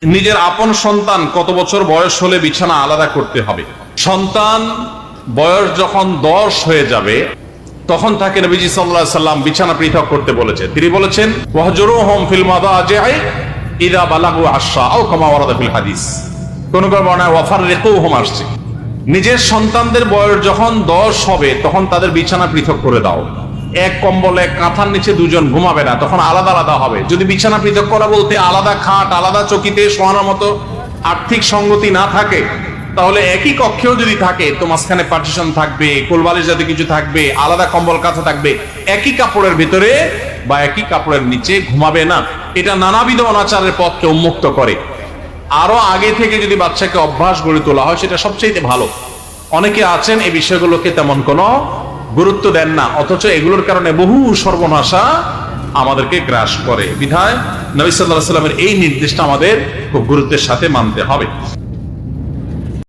নিজের আপন সন্তান কত বছর বয়স হলে বিছানা আলাদা করতে হবে? সন্তান বয়স যখন 10 হয়ে যাবে তখন তাকে নবীজি সাল্লাল্লাহু আলাইহি সাল্লাম বিছানা পৃথক করতে বলেছে। তিনি বলেছেন ওয়াহজুরুহুম ফিল মাদাজি'i ইযা বালাগু আশরা আও কামা ওয়ারাদা ফিল হাদিস। কোন কোন বর্ণনায় ওয়াফাররিকুহুম আসছে। নিজের সন্তানদের বয়স যখন 10 হবে তখন তাদের বিছানা পৃথক করে দাও। এক কম্বলে কাঁথার নিচে দুজন ঘুমাবে না, তখন আলাদা আলাদা হবে। যদি বিছানা পৃথক করা বলতে আলাদা খাট আলাদা চকিতে শোয়ানোর মতো আর্থিক সঙ্গতি না থাকে, তাহলে একই কক্ষেও যদি থাকে তো মাঝখানে পার্টিশন থাকবে, কোলবালিশ জাতীয় কিছু থাকবে, আলাদা কম্বল কাঁথা থাকবে, একই কাপড়ের ভিতরে বা একই কাপড়ের নিচে ঘুমাবে না। এটা নানাবিধ অনাচারের পথকে উন্মুক্ত করে। আরো আগে থেকে যদি বাচ্চাকে অভ্যাস গড়ে তোলা হয় সেটা সবচেয়ে ভালো। অনেকে আছেন এই বিষয়গুলোকে তেমন কোনো গুরুত্ব দেন না, অথচ এগুলোর কারণে বহু সর্বনাশা আমাদেরকে গ্রাস করে। বিধায় নবী সাল্লাল্লাহু আলাইহি ওয়াসাল্লামের এই নির্দেশটা আমাদের খুব গুরুত্বের সাথে মানতে হবে।